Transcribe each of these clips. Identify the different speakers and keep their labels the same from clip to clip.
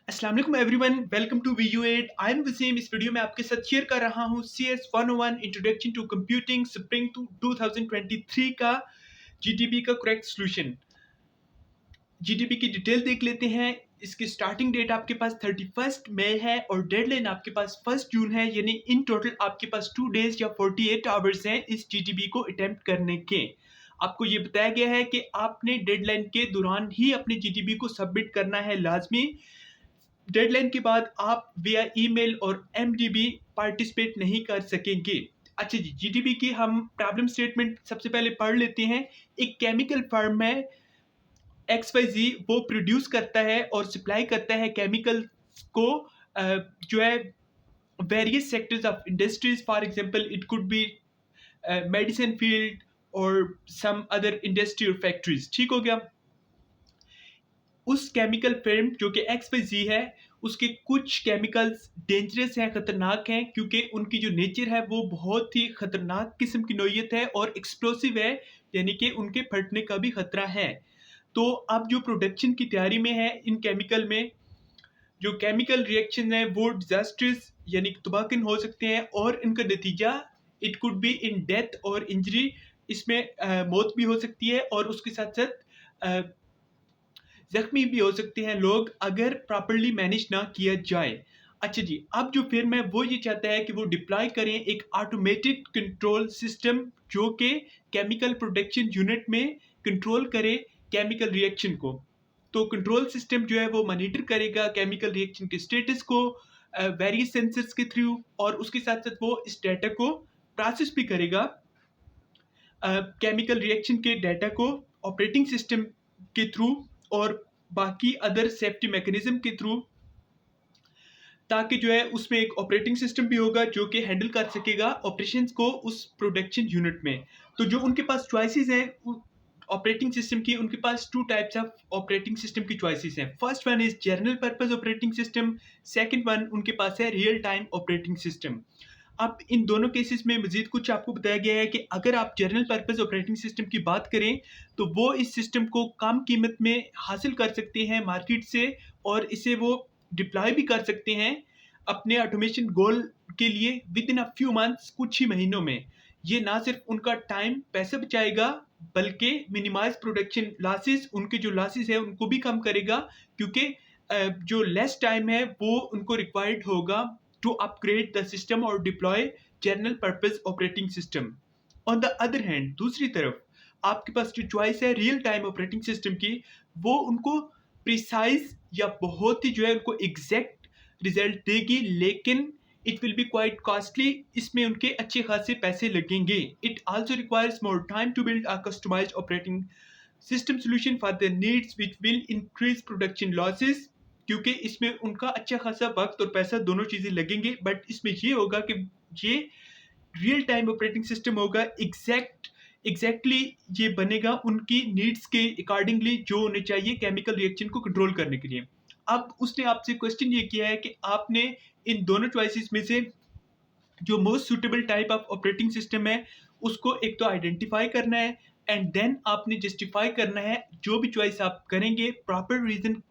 Speaker 1: अस्सलाम वालेकुम everyone, welcome to VU8। I am Waseem. इस वीडियो में आपके साथ शेयर कर रहा हूँ CS 101 introduction to computing spring 2023 का GDP का करेक्ट सोल्यूशन। GDP की डिटेल देख लेते हैं। इसकी स्टार्टिंग डेट आपके पास 31 मई है और डेडलाइन आपके पास 1 जून है, यानी इन टोटल आपके पास 2 डेज या 48 आवर्स हैं इस GDP को अटेम्प्ट करने के। आपको ये बताया गया है कि आपने डेडलाइन के दौरान ही अपने GDP को सबमिट करना है लाजमी। डेडलाइन के बाद आप विया ईमेल और MDB पार्टिसिपेट नहीं कर सकेंगे। अच्छा जी, GDP की हम प्रॉब्लम स्टेटमेंट सबसे पहले पढ़ लेते हैं। एक केमिकल फर्म है XYZ, वो प्रोड्यूस करता है और सप्लाई करता है केमिकल को, जो है various sectors of industries. For example it could be medicine field और सम अदर इंडस्ट्री और फैक्ट्रीज। ठीक हो गया। उस केमिकल फर्म जो कि XYZ है, उसके कुछ केमिकल्स डेंजरस हैं, खतरनाक हैं, क्योंकि उनकी जो नेचर है वो बहुत ही खतरनाक किस्म की नोयत है और एक्सप्लोसिव है, यानी कि उनके फटने का भी खतरा है। तो अब जो प्रोडक्शन की तैयारी में है इन केमिकल में, जो केमिकल रिएक्शन है वो डिजास्टर्स यानी कि तबाहकुन हो सकते हैं और इनका नतीजा it could be in death और इंजरी। इसमें मौत भी हो सकती है और उसके साथ साथ जख्मी भी हो सकते हैं लोग, अगर प्रॉपरली मैनेज ना किया जाए। अच्छा जी, अब जो फिर मैं वो ये चाहता है कि वो डिप्लॉय करें एक ऑटोमेटेड कंट्रोल सिस्टम जो कि केमिकल प्रोडक्शन यूनिट में कंट्रोल करे केमिकल रिएक्शन को। तो कंट्रोल सिस्टम जो है वो मॉनिटर करेगा केमिकल रिएक्शन के स्टेटस को वेरियस सेंसर्स के थ्रू, और उसके साथ साथ वो इस डाटा को प्रोसेस भी करेगा, केमिकल रिएक्शन के डाटा को ऑपरेटिंग सिस्टम के थ्रू और बाकी अदर सेफ्टी मैकेनिज्म के थ्रू, ताकि जो है उसमें एक ऑपरेटिंग सिस्टम भी होगा जो कि हैंडल कर सकेगा ऑपरेशंस को उस प्रोडक्शन यूनिट में। तो जो उनके पास चॉइसेस हैं ऑपरेटिंग सिस्टम की, उनके पास 2 टाइप्स ऑफ ऑपरेटिंग सिस्टम की चॉइसेस हैं। First one is general purpose operating system, second one उनके पास है रियल टाइम ऑपरेटिंग सिस्टम। अब इन दोनों केसेस में मजीद कुछ आपको बताया गया है कि अगर आप जनरल पर्पस ऑपरेटिंग सिस्टम की बात करें तो वो इस सिस्टम को कम कीमत में हासिल कर सकते हैं मार्केट से, और इसे वो डिप्लॉय भी कर सकते हैं अपने ऑटोमेशन गोल के लिए with in a few months, कुछ ही महीनों में। ये ना सिर्फ उनका टाइम पैसे बचाएगा बल्कि मिनिमाइज प्रोडक्शन लॉसेस, उनके जो लॉसेस है उनको भी कम करेगा, क्योंकि जो लेस टाइम है वो उनको रिक्वायर्ड होगा to upgrade the system or deploy general purpose operating system. On the other hand, दूसरी तरफ आपके पास जो चॉइस है रियल टाइम ऑपरेटिंग सिस्टम की, वो उनको प्रिसाइज या बहुत ही जो है उनको एग्जैक्ट रिजल्ट देगी, लेकिन it will be quite costly. इसमें उनके अच्छे खासे पैसे लगेंगे। It also requires more time to build a customised operating system solution for the needs which will increase production losses, क्योंकि इसमें उनका अच्छा खासा वक्त और पैसा दोनों चीज़ें लगेंगे। बट इसमें ये होगा कि ये रियल टाइम ऑपरेटिंग सिस्टम होगा, एग्जैक्टली ये बनेगा उनकी नीड्स के अकॉर्डिंगली जो होने चाहिए केमिकल रिएक्शन को कंट्रोल करने के लिए। अब उसने आपसे क्वेश्चन ये किया है कि आपने इन दोनों चॉइसेस में से जो most suitable type of operating system है उसको एक तो आइडेंटिफाई करना है, एंड देन आपने जस्टिफाई करना है जो भी चॉइस आप करेंगे प्रॉपर रीजन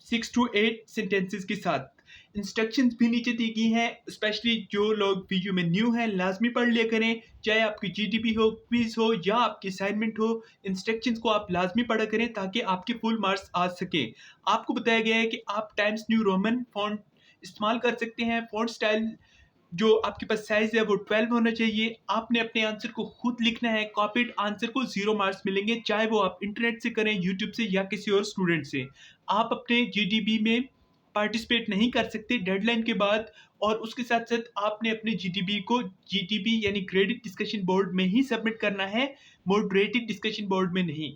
Speaker 1: 6 to 8 सेंटेंसेस के साथ। इंस्ट्रक्शंस भी नीचे दी गई हैं, स्पेशली जो लोग वीडियो में न्यू हैं लाजमी पढ़ लिया करें, चाहे आपकी GDP हो, क्विज हो या आपकी असाइनमेंट हो। इंस्ट्रक्शंस को आप लाजमी पढ़ा करें ताकि आपके फुल मार्क्स आ सके। आपको बताया गया है कि आप टाइम्स न्यू रोमन फॉन्ट इस्तेमाल कर सकते हैं। फॉन्ट स्टाइल जो आपके पास साइज है वो 12 होना चाहिए। आपने अपने आंसर को खुद लिखना है, कॉपीड आंसर को 0 मार्क्स मिलेंगे, चाहे वो आप इंटरनेट से करें, यूट्यूब से या किसी और स्टूडेंट से। आप अपने GDP में पार्टिसिपेट नहीं कर सकते डेडलाइन के बाद, और उसके साथ साथ आपने अपने GDP को GDP यानी ग्रेडेड डिस्कशन बोर्ड में ही सबमिट करना है, मॉडरेटेड डिस्कशन बोर्ड में नहीं।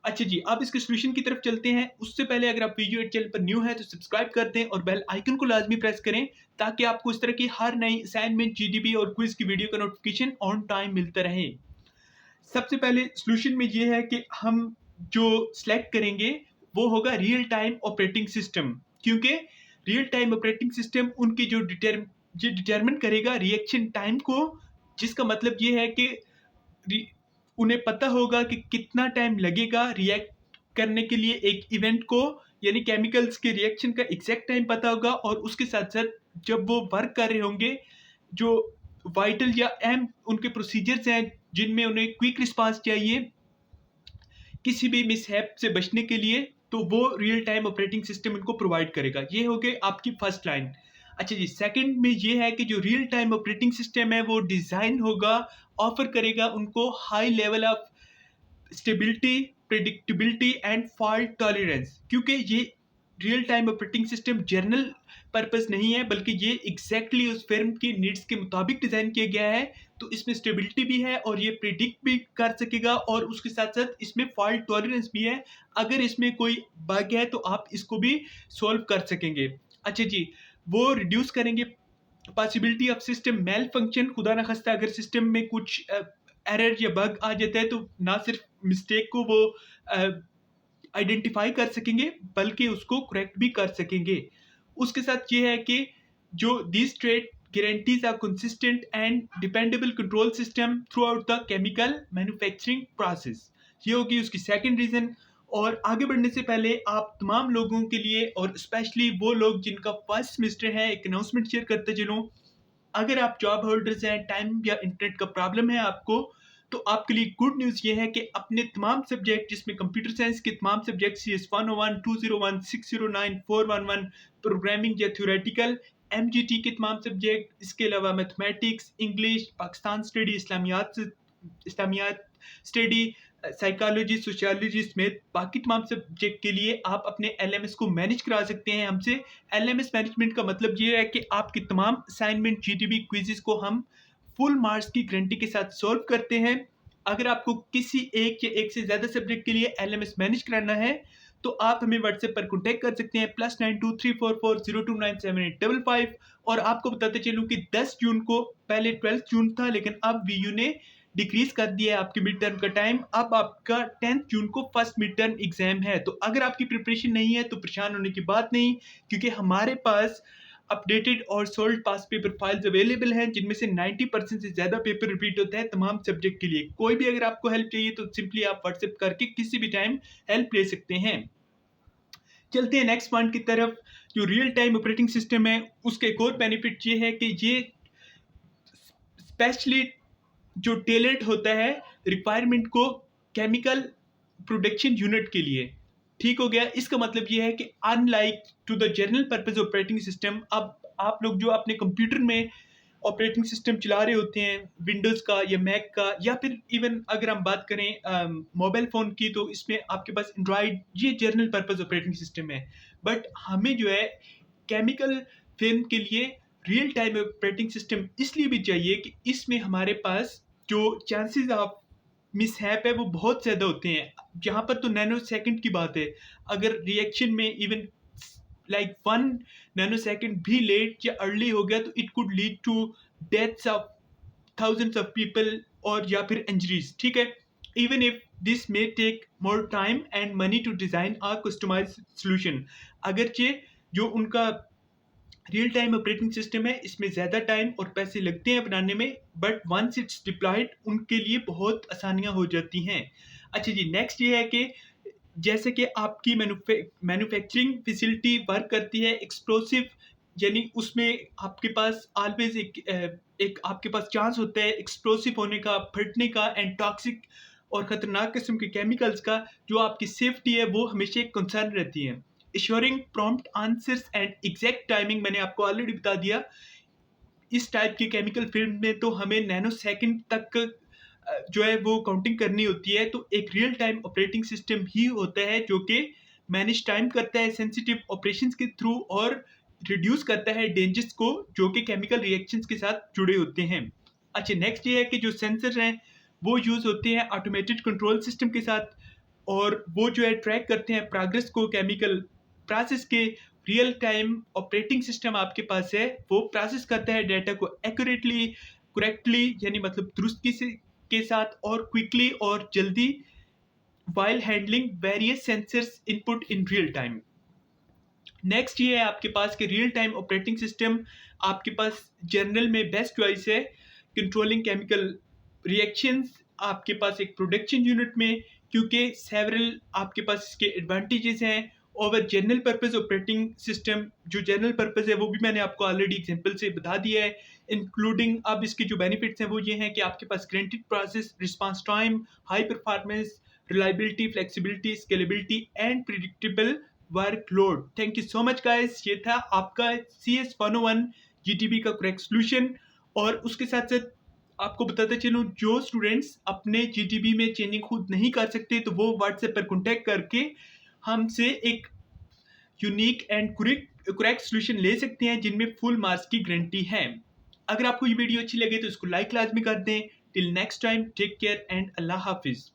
Speaker 1: अच्छा जी, आप इसके सॉल्यूशन की तरफ चलते हैं। उससे पहले अगर आप वीडियो चैनल पर न्यू है तो सब्सक्राइब कर दें और बेल आइकन को लाजमी प्रेस करें ताकि आपको इस तरह की हर नई असाइनमेंट, GDP और क्विज की वीडियो का नोटिफिकेशन ऑन टाइम मिलता रहे। सबसे पहले सॉल्यूशन में ये है कि हम जो सिलेक्ट करेंगे वो होगा रियल टाइम ऑपरेटिंग सिस्टम, क्योंकि रियल टाइम ऑपरेटिंग सिस्टम उनकी जो डिटरमिन करेगा रिएक्शन टाइम को, जिसका मतलब ये है कि उन्हें पता होगा कि कितना टाइम लगेगा रिएक्ट करने के लिए एक इवेंट को, यानी केमिकल्स के रिएक्शन का एग्जैक्ट टाइम पता होगा, और उसके साथ साथ जब वो वर्क कर रहे होंगे, जो वाइटल या अहम उनके प्रोसीजर्स हैं जिनमें उन्हें क्विक रिस्पांस चाहिए किसी भी मिसहैप से बचने के लिए, तो वो रियल टाइम ऑपरेटिंग सिस्टम उनको प्रोवाइड करेगा। ये हो गई आपकी फर्स्ट लाइन। अच्छा जी, सेकंड में ये है कि जो रियल टाइम ऑपरेटिंग सिस्टम है वो डिज़ाइन होगा, ऑफर करेगा उनको high level of stability, predictability and fault tolerance. क्योंकि ये real time operating system general purpose नहीं है, बल्कि ये एग्जैक्टली उस फर्म की नीड्स के मुताबिक डिज़ाइन किया गया है। तो इसमें स्टेबिलिटी भी है और ये प्रिडिक्ट भी कर सकेगा, और उसके साथ साथ इसमें फॉल्ट टॉलरेंस भी है। अगर इसमें कोई बग है तो आप इसको भी सॉल्व कर सकेंगे। अच्छा जी, वो रिड्यूस करेंगे possibility of system malfunction. खुदा ना खास्ता अगर सिस्टम में कुछ एरर या बग आ जाता है, तो ना सिर्फ मिस्टेक को वो आइडेंटिफाई कर सकेंगे, बल्कि उसको करेक्ट भी कर सकेंगे। उसके साथ ये है कि जो this trade guarantees a consistent and dependable control system throughout the chemical manufacturing process। ये होगी उसकी सेकंड रीजन। और आगे बढ़ने से पहले आप तमाम लोगों के लिए, और स्पेशली वो लोग जिनका फर्स्ट सेमेस्टर है, एक अनाउंसमेंट शेयर करते चलूँ। अगर आप जॉब होल्डर्स हैं, टाइम या इंटरनेट का प्रॉब्लम है आपको, तो आपके लिए गुड न्यूज़ ये है कि अपने तमाम सब्जेक्ट, जिसमें कंप्यूटर साइंस के तमाम सब्जेक्ट CS 101, 201, 609, 411, प्रोग्रामिंग या थ्योरेटिकल, MGT के तमाम सब्जेक्ट, इसके अलावा मैथमेटिक्स, इंग्लिश, पाकिस्तान स्टडी, इस्लामियात स्टडी, साइकोलॉजी, सोशियोलॉजी समेत बाकी तमाम सब्जेक्ट के लिए आप अपने LMS को मैनेज करा सकते हैं हमसे। LMS मैनेजमेंट का मतलब ये है कि आपके तमाम असाइनमेंट, GTB क्विज़ेस को हम फुल मार्क्स की गारंटी के साथ सॉल्व करते हैं। अगर आपको किसी एक या एक से ज़्यादा सब्जेक्ट के लिए LMS मैनेज कराना है, तो आप हमें व्हाट्सएप पर कॉन्टैक्ट कर सकते हैं +923440297855। और आपको बताते चलूँ कि 10 जून को, पहले 12 जून था, लेकिन अब VU ने डिक्रीज कर दिया है आपके मिड टर्म का टाइम। अब आपका 10 जून को फर्स्ट मिड टर्म एग्जाम है। तो अगर आपकी प्रिपरेशन नहीं है तो परेशान होने की बात नहीं, क्योंकि हमारे पास अपडेटेड और सोल्ड पास पेपर फाइल्स अवेलेबल हैं, जिनमें से 90% से ज़्यादा पेपर रिपीट होता है तमाम सब्जेक्ट के लिए। कोई भी अगर आपको हेल्प चाहिए तो सिंपली आप व्हाट्सएप करके किसी भी टाइम हेल्प ले सकते हैं। चलते हैं नेक्स्ट पॉइंट की तरफ। जो रियल टाइम ऑपरेटिंग सिस्टम है, उसका एक और बेनिफिट ये है कि ये स्पेशली जो टेलेंट होता है रिक्वायरमेंट को केमिकल प्रोडक्शन यूनिट के लिए, ठीक हो गया। इसका मतलब ये है कि unlike to the general purpose operating system, अब आप लोग जो अपने कंप्यूटर में ऑपरेटिंग सिस्टम चला रहे होते हैं, विंडोज़ का या मैक का, या फिर इवन अगर हम बात करें मोबाइल फ़ोन की, तो इसमें आपके पास एंड्रॉयड, ये जनरल पर्पस ऑपरेटिंग सिस्टम है। बट हमें जो है केमिकल फिल्म के लिए रियल टाइम ऑपरेटिंग सिस्टम इसलिए भी चाहिए कि इसमें हमारे पास जो चांसेस ऑफ मिसहैप है वो बहुत ज़्यादा होते हैं। जहाँ पर तो नैनो सेकंड की बात है, अगर रिएक्शन में इवन लाइक 1 नैनो सेकंड भी लेट या अर्ली हो गया, तो it could lead to deaths of thousands of people, और या फिर इंजरीज, ठीक है। Even if this may take more time and money to design a customised solution. अगरचे जो उनका रियल टाइम ऑपरेटिंग सिस्टम है, इसमें ज़्यादा टाइम और पैसे लगते हैं बनाने में, बट वंस इट्स डिप्लॉयड उनके लिए बहुत आसानियाँ हो जाती हैं। अच्छा जी, नेक्स्ट ये है कि जैसे कि आपकी मैन्युफैक्चरिंग फैसिलिटी वर्क करती है एक्सप्लोसिव, यानी उसमें आपके पास ऑलवेज एक आपके पास चांस होता है एक्सप्लोसिव होने का, फटने का, एंड टॉक्सिक और ख़तरनाक किस्म के केमिकल्स का। जो आपकी सेफ्टी है वो हमेशा एक कंसर्न रहती है। Assuring prompt answers and exact timing, मैंने आपको ऑलरेडी बता दिया। इस टाइप की केमिकल फील्ड में तो हमें नैनो सेकंड तक जो है वो काउंटिंग करनी होती है। तो एक रियल टाइम ऑपरेटिंग सिस्टम ही होता है जो कि मैनेज टाइम करता है सेंसिटिव ऑपरेशंस के थ्रू, और रिड्यूस करता है डेंजर्स को जो कि केमिकल रिएक्शंस के साथ जुड़े होते हैं। अच्छा, नेक्स्ट ये है कि जो सेंसर हैं वो यूज़ होते हैं ऑटोमेटेड कंट्रोल सिस्टम के साथ, और वो जो है ट्रैक करते हैं प्रोग्रेस को केमिकल प्रोसेस के। रियल टाइम ऑपरेटिंग सिस्टम आपके पास है, वो प्रोसेस करता है डाटा को एक्यूरेटली, करेक्टली, यानी मतलब दुरुस्ती से के साथ, और क्विकली और जल्दी, while handling various sensors input in real time. Next ये है आपके पास कि रियल टाइम ऑपरेटिंग सिस्टम आपके पास जनरल में बेस्ट चॉइस है कंट्रोलिंग केमिकल रिएक्शंस आपके पास एक प्रोडक्शन यूनिट में, क्योंकि सेवरल आपके पास इसके एडवांटेजेस हैं। और जनरल पर्पस ऑपरेटिंग सिस्टम, जो जनरल पर्पस है वो भी मैंने आपको ऑलरेडी एग्जांपल से बता दिया है, इंक्लूडिंग अब इसके जो बेनिफिट्स हैं वो ये हैं कि आपके पास guaranteed process response time, high performance, reliability, flexibility, scalability and predictable workload. Thank you so much guys, ये था आपका CS 101 GTB का करेक्ट सोल्यूशन। और उसके साथ साथ आपको बताते चलूँ, जो स्टूडेंट्स अपने GTB में चेंजिंग खुद नहीं कर सकते तो वो व्हाट्सएप पर कॉन्टैक्ट करके हमसे एक यूनिक एंड करेक्ट सोल्यूशन ले सकते हैं जिनमें फुल मार्क्स की गारंटी है। अगर आपको ये वीडियो अच्छी लगे तो इसको लाइक लाजमी कर दें। Till next time, take care and अल्लाह हाफिज।